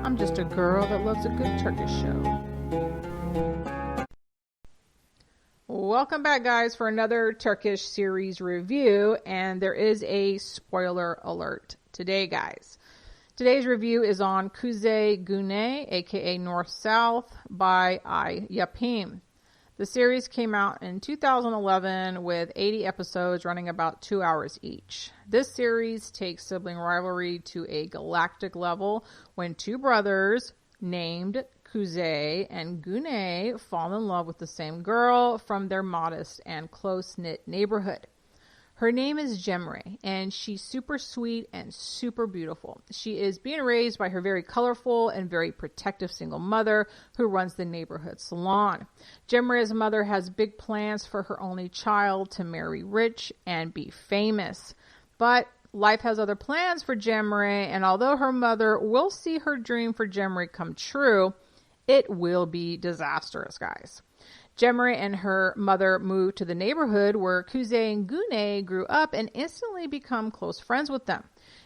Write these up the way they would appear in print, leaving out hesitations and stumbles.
I'm just a girl that loves a good Turkish show. Welcome back, guys, for another Turkish series review, and there is a spoiler alert today, guys. Today's review is on Kuzey Guney, aka North South, by I Yapim. The series came out in 2011 with 80 episodes running about 2 hours each. This series takes sibling rivalry to a galactic level when two brothers named Kuzey and Guney fall in love with the same girl from their modest and close-knit neighborhood. Her name is Cemre, and she's super sweet and super beautiful. She is being raised by her very colorful and very protective single mother who runs the neighborhood salon. Cemre's mother has big plans for her only child to marry rich and be famous. But life has other plans for Cemre, and although her mother will see her dream for Cemre come true, it will be disastrous, guys. Cemre and her mother moved to the neighborhood where Kuzey and Guney grew up and instantly become close friends with them.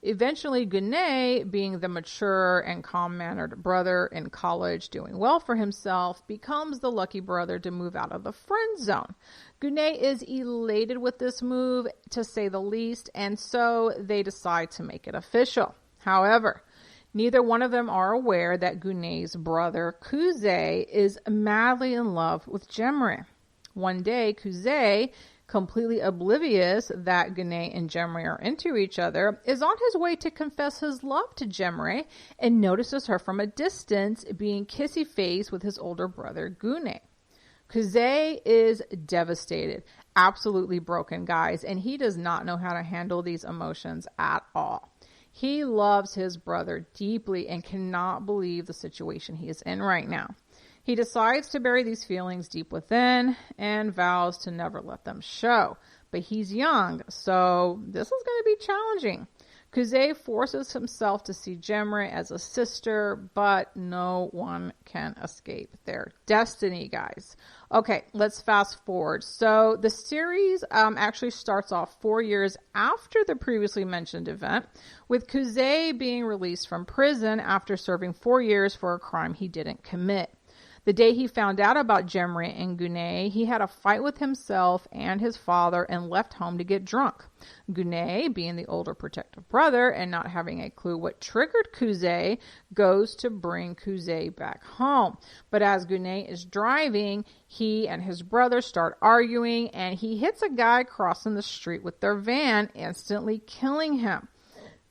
Eventually, Guney, being the mature and calm-mannered brother in college doing well for himself, becomes the lucky brother to move out of the friend zone. Guney is elated with this move, to say the least, and so they decide to make it official. However, neither one of them are aware that Guney's brother, Kuzey, is madly in love with Cemre. One day, Kuzey, completely oblivious that Guney and Cemre are into each other, is on his way to confess his love to Cemre and notices her from a distance being kissy-face with his older brother, Guney. Kuzey is devastated, absolutely broken, guys, and he does not know how to handle these emotions at all. He loves his brother deeply and cannot believe the situation he is in right now. He decides to bury these feelings deep within and vows to never let them show. But he's young, so this is going to be challenging. Kuzey forces himself to see Cemre as a sister, but no one can escape their destiny, guys. Okay, let's fast forward. So the series actually starts off 4 years after the previously mentioned event, with Kuzey being released from prison after serving 4 years for a crime he didn't commit. The day he found out about Cemre and Guney, he had a fight with himself and his father and left home to get drunk. Guney, being the older protective brother and not having a clue what triggered Kuzey, goes to bring Kuzey back home. But as Guney is driving, he and his brother start arguing, and he hits a guy crossing the street with their van, instantly killing him.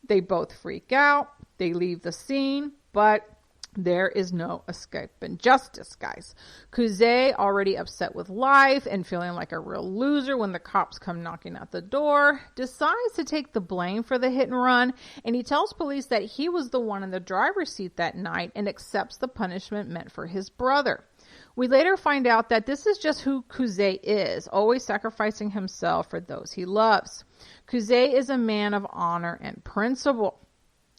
They both freak out. They leave the scene, but there is no escaping justice, guys. Kuzey, already upset with life and feeling like a real loser when the cops come knocking at the door, decides to take the blame for the hit and run, and he tells police that he was the one in the driver's seat that night and accepts the punishment meant for his brother. We later find out that this is just who Kuzey is, always sacrificing himself for those he loves. Kuzey is a man of honor and principle.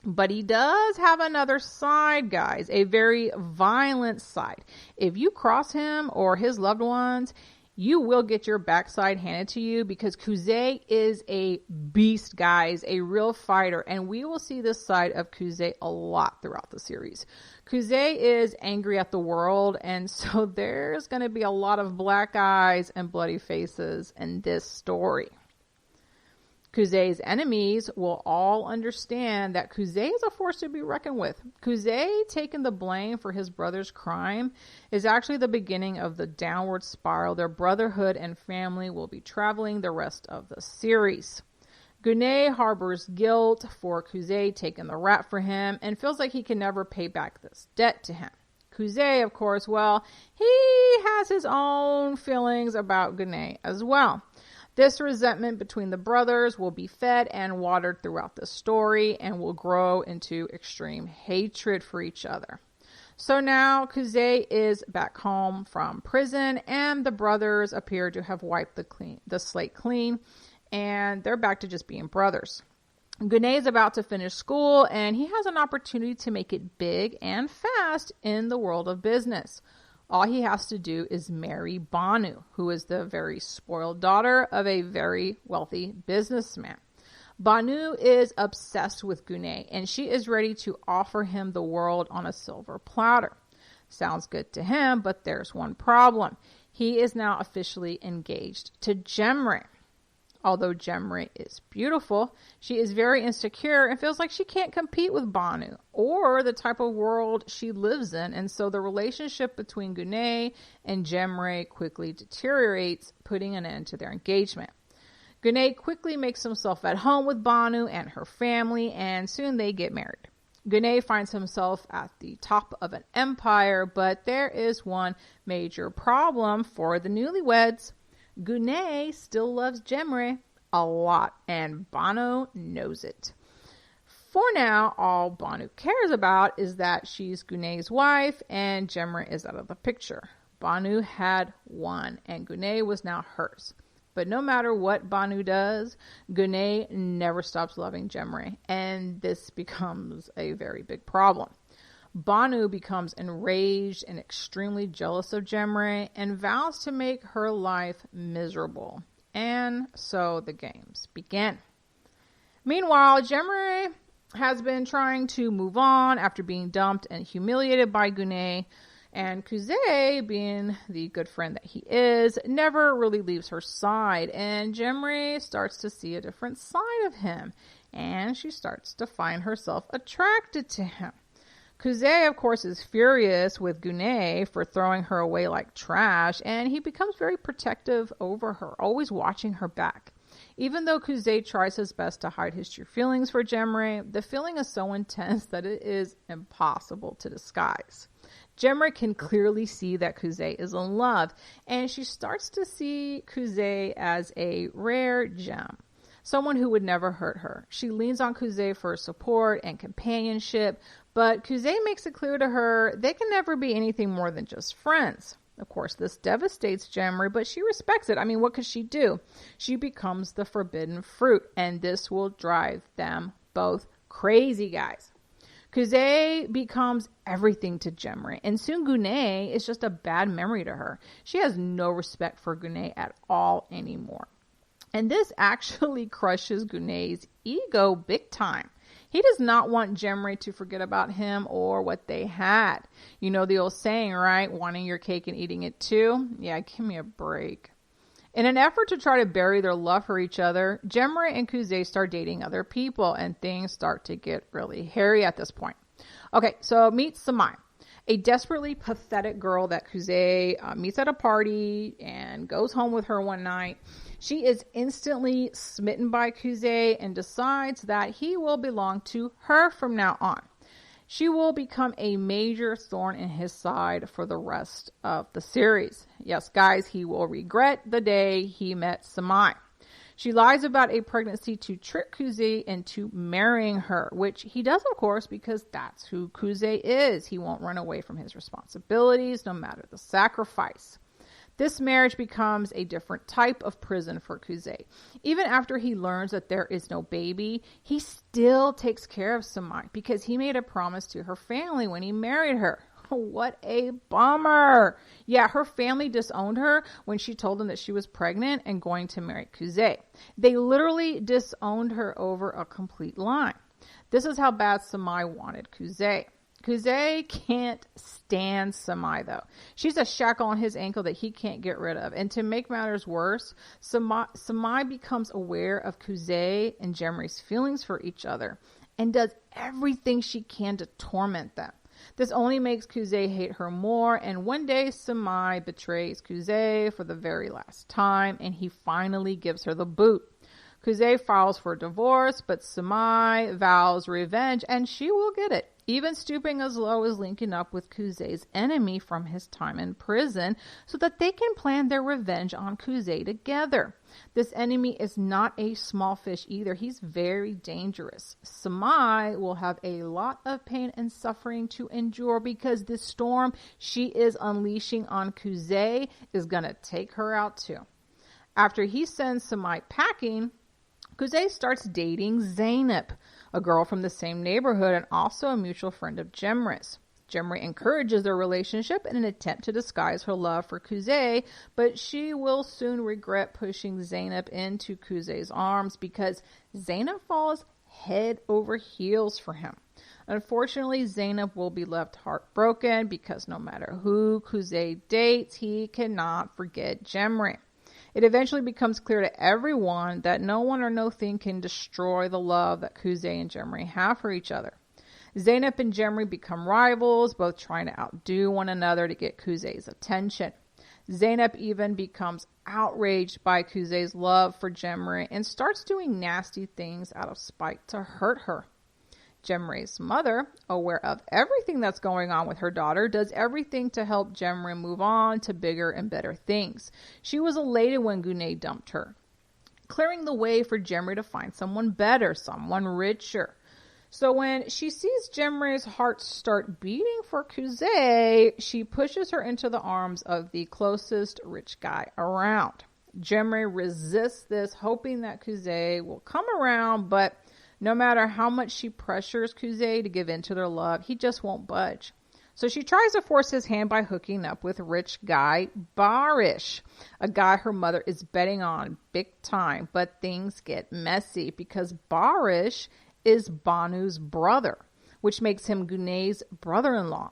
But he does have another side, guys, a very violent side. If you cross him or his loved ones, you will get your backside handed to you, because Kuzey is a beast, guys, a real fighter. And we will see this side of Kuzey a lot throughout the series. Kuzey is angry at the world, and so there's going to be a lot of black eyes and bloody faces in this story. Kuzey's enemies will all understand that Kuzey is a force to be reckoned with. Kuzey taking the blame for his brother's crime is actually the beginning of the downward spiral their brotherhood and family will be traveling the rest of the series. Guney harbors guilt for Kuzey taking the rap for him and feels like he can never pay back this debt to him. Kuzey, of course, well, he has his own feelings about Guney as well. This resentment between the brothers will be fed and watered throughout the story and will grow into extreme hatred for each other. So now Kuzey is back home from prison, and the brothers appear to have wiped the slate clean, and they're back to just being brothers. Guney is about to finish school, and he has an opportunity to make it big and fast in the world of business. All he has to do is marry Banu, who is the very spoiled daughter of a very wealthy businessman. Banu is obsessed with Guney, and she is ready to offer him the world on a silver platter. Sounds good to him, but there's one problem. He is now officially engaged to Cemre. Although Cemre is beautiful, she is very insecure and feels like she can't compete with Banu or the type of world she lives in. And so the relationship between Guney and Cemre quickly deteriorates, putting an end to their engagement. Guney quickly makes himself at home with Banu and her family, and soon they get married. Guney finds himself at the top of an empire, but there is one major problem for the newlyweds. Guney still loves Cemre a lot, and Banu knows it. For now, all Banu cares about is that she's Guney's wife, and Cemre is out of the picture. Banu had won, and Guney was now hers. But no matter what Banu does, Guney never stops loving Cemre, and this becomes a very big problem. Banu becomes enraged and extremely jealous of Cemre and vows to make her life miserable. And so the games begin. Meanwhile, Cemre has been trying to move on after being dumped and humiliated by Guney. And Kuzey, being the good friend that he is, never really leaves her side. And Cemre starts to see a different side of him. And she starts to find herself attracted to him. Kuzey, of course, is furious with Guney for throwing her away like trash, and he becomes very protective over her, always watching her back. Even though Kuzey tries his best to hide his true feelings for Cemre, the feeling is so intense that it is impossible to disguise. Cemre can clearly see that Kuzey is in love, and she starts to see Kuzey as a rare gem. Someone who would never hurt her. She leans on Kuzey for support and companionship, but Kuzey makes it clear to her they can never be anything more than just friends. Of course, this devastates Cemre, but she respects it. I mean, what could she do? She becomes the forbidden fruit, and this will drive them both crazy, guys. Kuzey becomes everything to Cemre, and soon Guney is just a bad memory to her. She has no respect for Guney at all anymore. And this actually crushes Guney's ego big time. He does not want Cemre to forget about him or what they had. You know the old saying, right? Wanting your cake and eating it too? Yeah, give me a break. In an effort to try to bury their love for each other, Cemre and Kuzey start dating other people, and things start to get really hairy at this point. Okay, so meet Samai, a desperately pathetic girl that Kuzey meets at a party and goes home with her one night. She is instantly smitten by Kuzey and decides that he will belong to her from now on. She will become a major thorn in his side for the rest of the series. Yes, guys, he will regret the day he met Samai. She lies about a pregnancy to trick Kuzey into marrying her, which he does, of course, because that's who Kuzey is. He won't run away from his responsibilities, no matter the sacrifice. This marriage becomes a different type of prison for Kuzey. Even after he learns that there is no baby, he still takes care of Samai because he made a promise to her family when he married her. What a bummer. Yeah, her family disowned her when she told them that she was pregnant and going to marry Kuzey. They literally disowned her over a complete lie. This is how bad Samai wanted Kuzey. Kuzey can't stand Samai, though. She's a shackle on his ankle that he can't get rid of. And to make matters worse, Samai becomes aware of Kuzey and Cemre's feelings for each other and does everything she can to torment them. This only makes Kuzey hate her more, and one day Samai betrays Kuzey for the very last time, and he finally gives her the boot. Kuzey files for divorce, but Samai vows revenge, and she will get it, even stooping as low as linking up with Kuzey's enemy from his time in prison so that they can plan their revenge on Kuzey together. This enemy is not a small fish either. He's very dangerous. Samai will have a lot of pain and suffering to endure because this storm she is unleashing on Kuzey is going to take her out too. After he sends Samai packing, Kuzey starts dating Zeynep, a girl from the same neighborhood and also a mutual friend of Cemre's. Jemre encourages their relationship in an attempt to disguise her love for Kuzey, but she will soon regret pushing Zeynep into Kuzey's arms because Zeynep falls head over heels for him. Unfortunately, Zeynep will be left heartbroken because no matter who Kuzey dates, he cannot forget Jemre. It eventually becomes clear to everyone that no one or nothing can destroy the love that Kuzey and Jemre have for each other. Zeynep and Jemre become rivals, both trying to outdo one another to get Kuzey's attention. Zeynep even becomes outraged by Kuzey's love for Jemre and starts doing nasty things out of spite to hurt her. Jemre's mother, aware of everything that's going on with her daughter, does everything to help Jemre move on to bigger and better things. She was elated when Guney dumped her, clearing the way for Jemre to find someone better, someone richer. So when she sees Jemre's heart start beating for Kuzey, she pushes her into the arms of the closest rich guy around. Jemre resists this, hoping that Kuzey will come around, but no matter how much she pressures Kuzey to give in to their love, he just won't budge. So she tries to force his hand by hooking up with rich guy Barish, a guy her mother is betting on big time, but things get messy because Barish is Banu's brother, which makes him Guney's brother-in-law.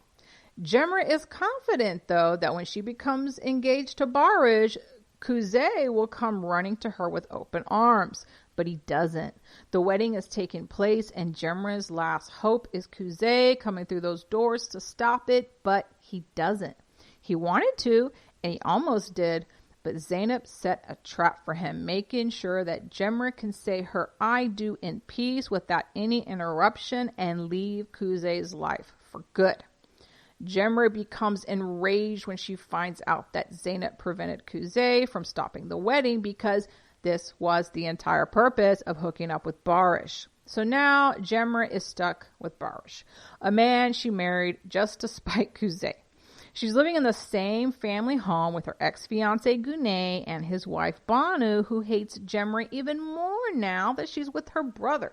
Jemre is confident, though, that when she becomes engaged to Barish, Kuzey will come running to her with open arms. But he doesn't. The wedding is taking place, and Jemre's last hope is Kuzey coming through those doors to stop it, but he doesn't. He wanted to, and he almost did, but Zeynep set a trap for him, making sure that Jemre can say her I do in peace without any interruption and leave Kuzey's life for good. Jemre becomes enraged when she finds out that Zeynep prevented Kuzey from stopping the wedding because this was the entire purpose of hooking up with Barish. So now Jemre is stuck with Barish, a man she married just to spite Kuzey. She's living in the same family home with her ex-fiance Guney and his wife Banu, who hates Jemre even more now that she's with her brother.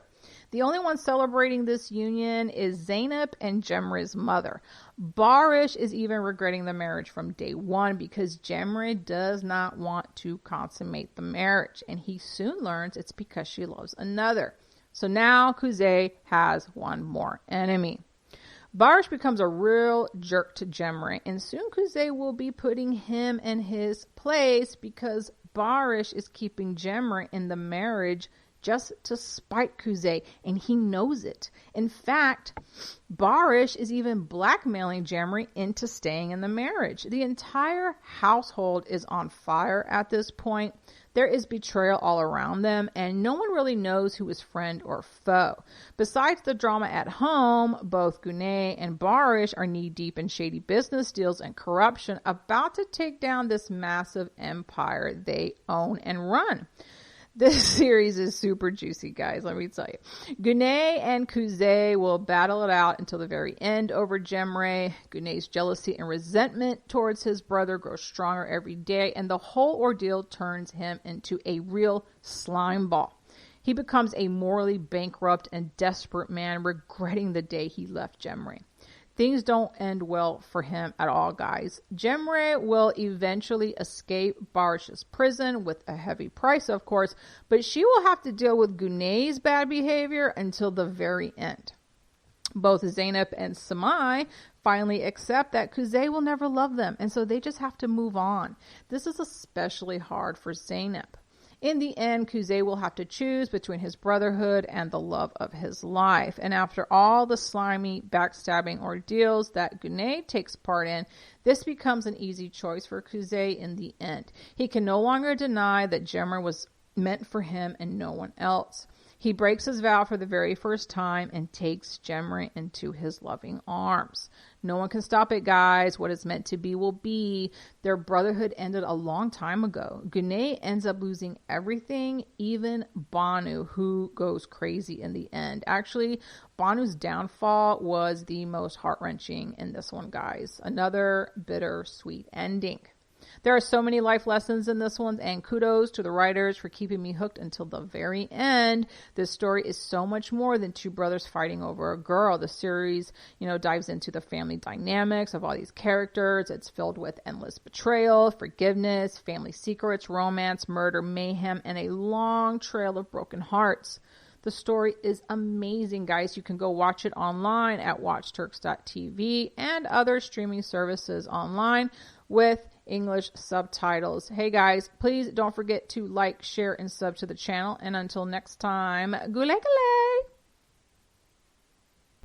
The only one celebrating this union is Zeynep and Jemre's mother. Barish is even regretting the marriage from day one because Jemre does not want to consummate the marriage, and he soon learns it's because she loves another. So now Kuzey has one more enemy. Barish becomes a real jerk to Jemre, and soon Kuzey will be putting him in his place because Barish is keeping Jemre in the marriage just to spite Kuzey, and he knows it. In fact, Barish is even blackmailing Jemre into staying in the marriage. The entire household is on fire at this point. There is betrayal all around them, and no one really knows who is friend or foe. Besides the drama at home, both Guney and Barish are knee-deep in shady business deals and corruption, about to take down this massive empire they own and run. This series is super juicy, guys, let me tell you. Guney and Kuzey will battle it out until the very end over Jemre. Guney's jealousy and resentment towards his brother grows stronger every day, and the whole ordeal turns him into a real slime ball. He becomes a morally bankrupt and desperate man, regretting the day he left Jemre. Things don't end well for him at all, guys. Jemre will eventually escape Barish's prison with a heavy price, of course, but she will have to deal with Guney's bad behavior until the very end. Both Zeynep and Samai finally accept that Kuzey will never love them, and so they just have to move on. This is especially hard for Zeynep. In the end, Kuzey will have to choose between his brotherhood and the love of his life. And after all the slimy, backstabbing ordeals that Guney takes part in, this becomes an easy choice for Kuzey in the end. He can no longer deny that Jemre was meant for him and no one else. He breaks his vow for the very first time and takes Jemre into his loving arms. No one can stop it, guys. What is meant to be will be. Their brotherhood ended a long time ago. Guney ends up losing everything, even Banu, who goes crazy in the end. Actually, Banu's downfall was the most heart-wrenching in this one, guys. Another bittersweet ending. There are so many life lessons in this one, and kudos to the writers for keeping me hooked until the very end. This story is so much more than two brothers fighting over a girl. The series, dives into the family dynamics of all these characters. It's filled with endless betrayal, forgiveness, family secrets, romance, murder, mayhem, and a long trail of broken hearts. The story is amazing, guys. You can go watch it online at watchturks.tv and other streaming services online with English subtitles. Hey, guys, please don't forget to like, share, and sub to the channel. And until next time, güle güle!